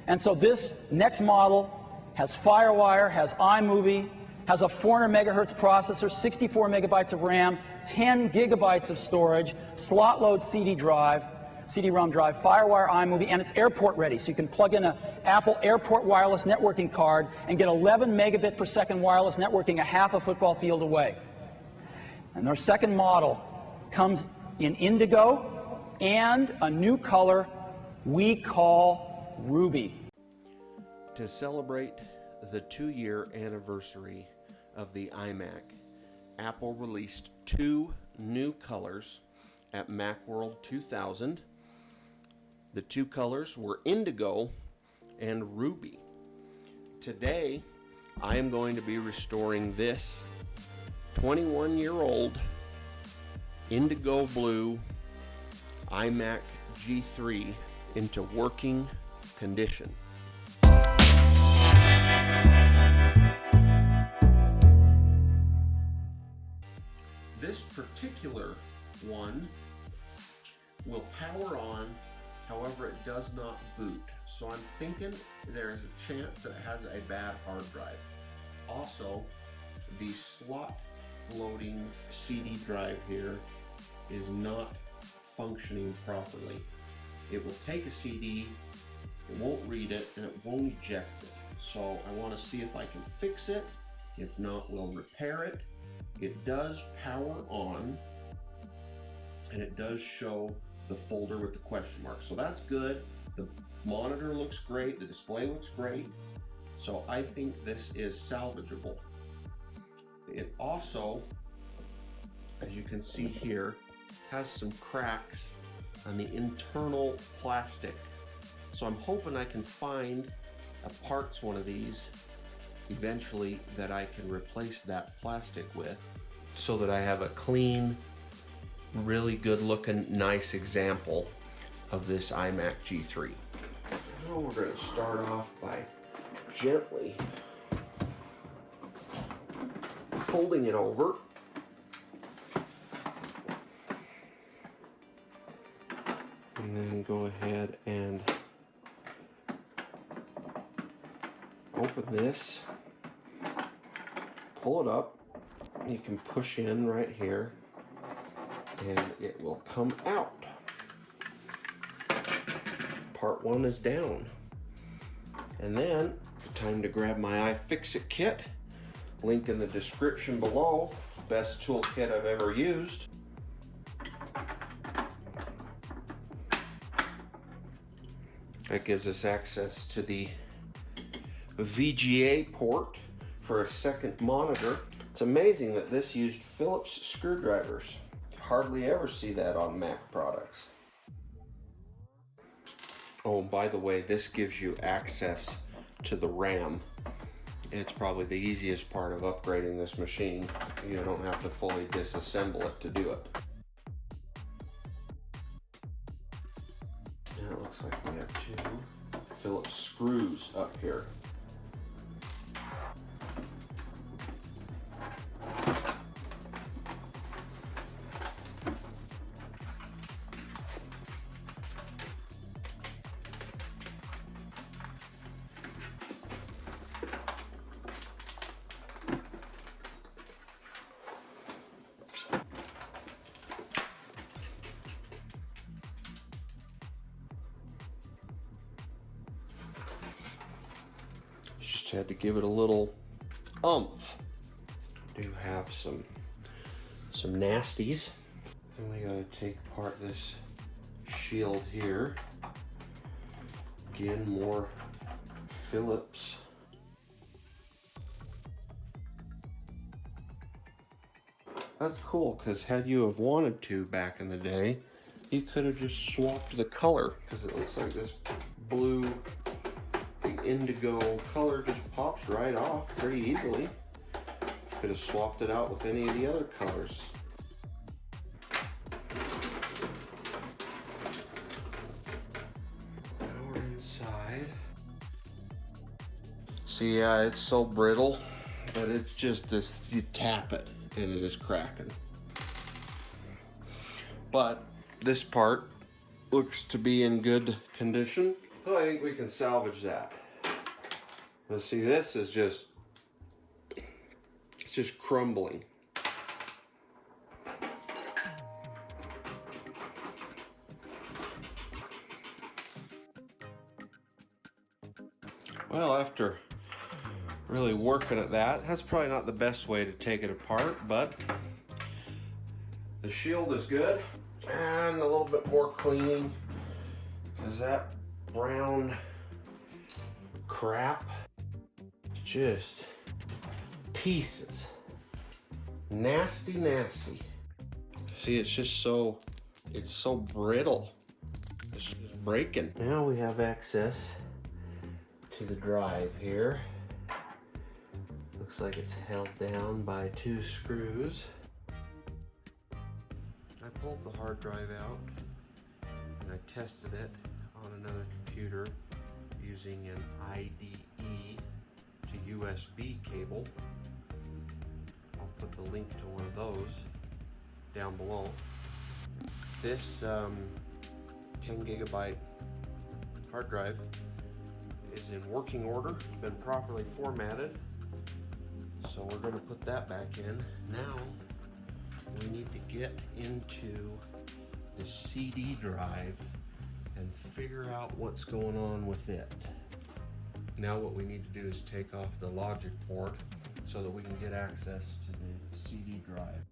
And so this next model has FireWire, has iMovie, has a 400 megahertz processor, 64 megabytes of RAM, 10 gigabytes of storage, slot load CD-ROM drive, FireWire, iMovie, and it's airport ready. So you can plug in an Apple Airport wireless networking card and get 11 megabit per second wireless networking a half a football field away. And our second model comes in indigo and a new color we call Ruby. To celebrate the 2-year anniversary of the iMac, Apple released 2 new colors at Macworld 2000. The 2 colors were Indigo and Ruby. Today, I am going to be restoring this 21-year-old Indigo Blue iMac G3 into working condition. This particular one will power on, however it does not boot. So I'm thinking there is a chance that it has a bad hard drive. Also, the slot loading CD drive here is not functioning properly. It will take a CD, it won't read it, and it won't eject it. So I want to see if I can fix it. If not, we'll repair it. It does power on, and it does show the folder with the question mark. So that's good. The monitor looks great. The display looks great. So I think this is salvageable. It also, as you can see here, has some cracks on the internal plastic. So I'm hoping I can find a parts one of these eventually that I can replace that plastic with, so that I have a clean, really good looking, nice example of this iMac G3. Now we're going to start off by gently folding it over. And then go ahead and open this, pull it up, you can push in right here and it will come out. Part 1 is down. And then, time to grab my iFixit kit, link in the description below, best toolkit I've ever used. That gives us access to the VGA port for a second monitor. It's amazing that this used Phillips screwdrivers. Hardly ever see that on Mac products. Oh, by the way, this gives you access to the RAM. It's probably the easiest part of upgrading this machine. You don't have to fully disassemble it to do it. Now it looks like we have 2 Phillips screws up here. Just had to give it a little oomph. Do have some nasties. And we gotta take apart this shield here. Again, more Phillips. That's cool, because had you have wanted to back in the day, you could have just swapped the color, because it looks like this blue, the indigo color just pops right off pretty easily. Could have swapped it out with any of the other colors. Now we're inside. See, yeah, it's so brittle that it's just this, you tap it and it is cracking. But this part looks to be in good condition. So I think we can salvage that. Let's see, this is just, it's just crumbling. Well, after really working at that, that's probably not the best way to take it apart, but the shield is good. And a little bit more cleaning, because that brown crap, just pieces. Nasty, nasty. See, it's just so, it's so brittle. It's just breaking. Now we have access to the drive here. Looks like it's held down by 2 screws. I pulled the hard drive out and I tested it on another computer using an IDE to USB cable. I'll put the link to one of those down below. This 10 gigabyte hard drive is in working order. It's been properly formatted. So we're going to put that back in. Now we need to get into the CD drive and figure out what's going on with it. Now what we need to do is take off the logic board so that we can get access to the CD drive.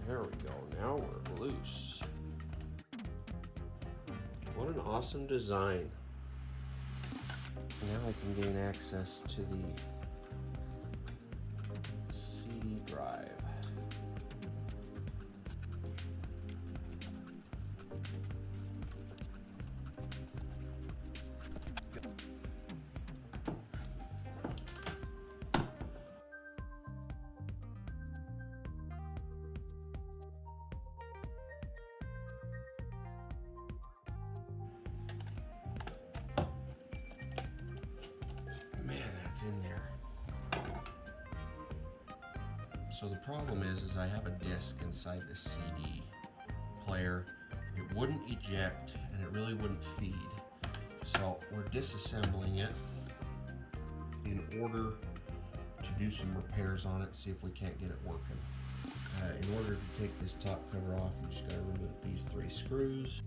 There we go, now we're loose. What an awesome design. Now I can gain access to the CD drive. In there. So the problem is I have a disc inside the CD player. It wouldn't eject and it really wouldn't feed. So we're disassembling it in order to do some repairs on it, see if we can't get it working. In order to take this top cover off, you just got to remove these 3 screws.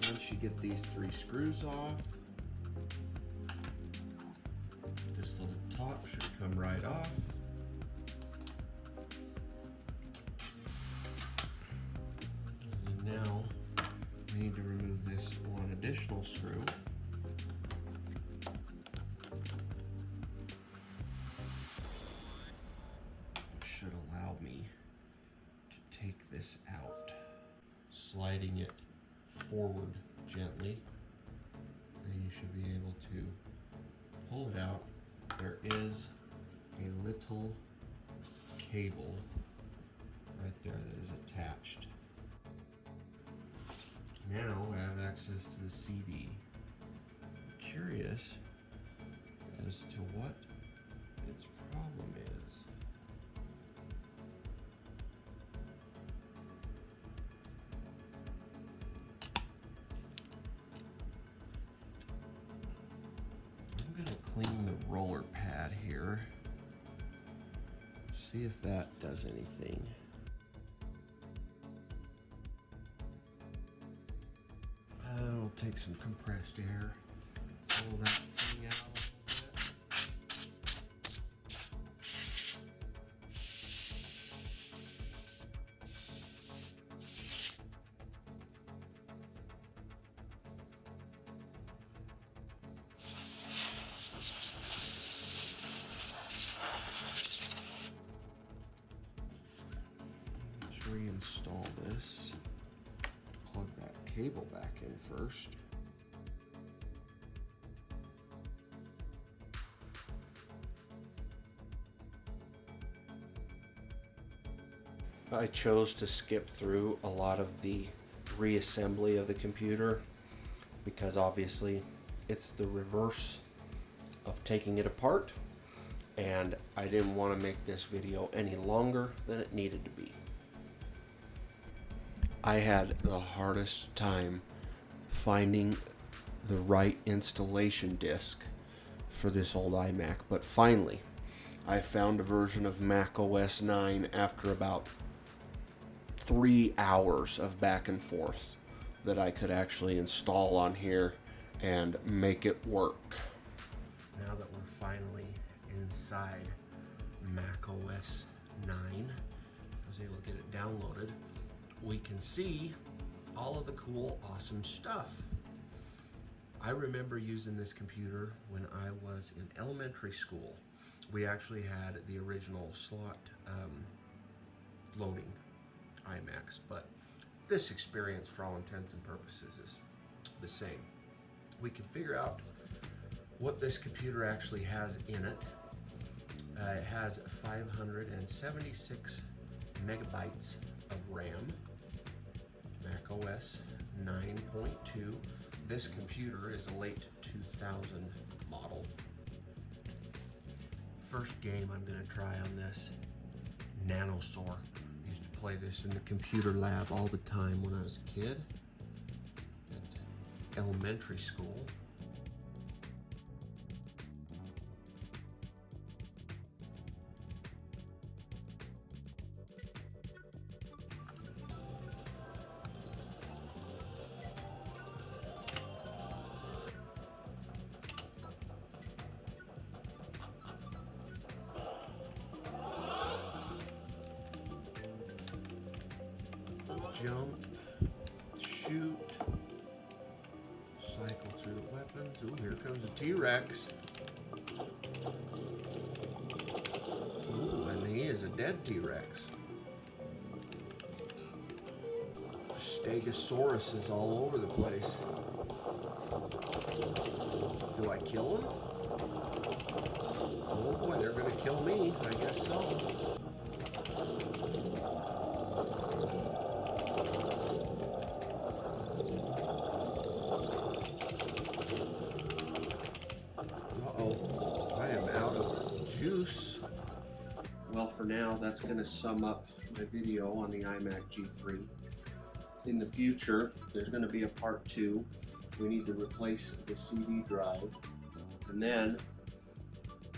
Once you get these 3 screws off, this little top should come right off. And now we need to remove this one additional screw. It should allow me to take this out, sliding it forward gently. Then you should be able to pull it out. There is a little cable right there that is attached. Now I have access to the CD. Curious as to what its problem is. Clean the roller pad here. See if that does anything. I'll take some compressed air, pull that thing out a little reinstall this, plug that cable back in first. I chose to skip through a lot of the reassembly of the computer because obviously it's the reverse of taking it apart, and I didn't want to make this video any longer than it needed to be. I had the hardest time finding the right installation disk for this old iMac, but finally I found a version of Mac OS 9 after about 3 hours of back and forth that I could actually install on here and make it work. Now that we're finally inside Mac OS 9, I was able to get it downloaded, we can see all of the cool, awesome stuff. I remember using this computer when I was in elementary school. We actually had the original slot loading iMacs, but this experience for all intents and purposes is the same. We can figure out what this computer actually has in it. It has 576 megabytes of RAM, Mac OS 9.2. This computer is a late 2000 model. First game I'm going to try on this, Nanosaur. I used to play this in the computer lab all the time when I was a kid at elementary school. Jump, shoot, cycle through the weapons. Ooh, here comes a T-Rex. Ooh, and he is a dead T-Rex. Stegosauruses all over the place. Do I kill them? Oh boy, they're gonna kill me. I guess so. Juice. Well, for now, that's going to sum up my video on the iMac G3. In the future, there's going to be a part 2. We need to replace the CD drive. And then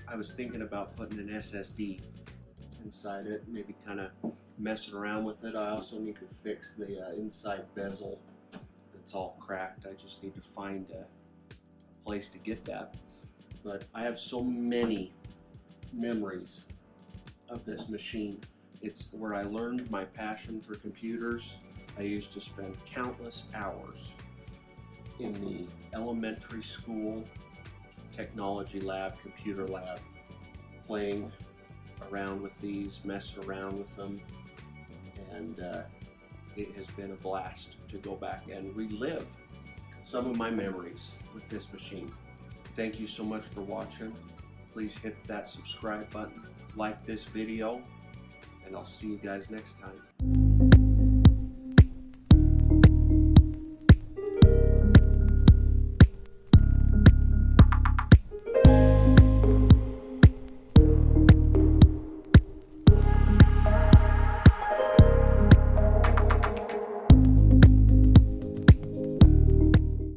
I was thinking about putting an SSD inside it, maybe kind of messing around with it. I also need to fix the inside bezel that's all cracked. I just need to find a place to get that. But I have so many memories of this machine. It's where I learned my passion for computers. I used to spend countless hours in the elementary school technology lab, computer lab, playing around with these, messing around with them, and it has been a blast to go back and relive some of my memories with this machine. Thank you so much for watching. Please hit that subscribe button, like this video, and I'll see you guys next time.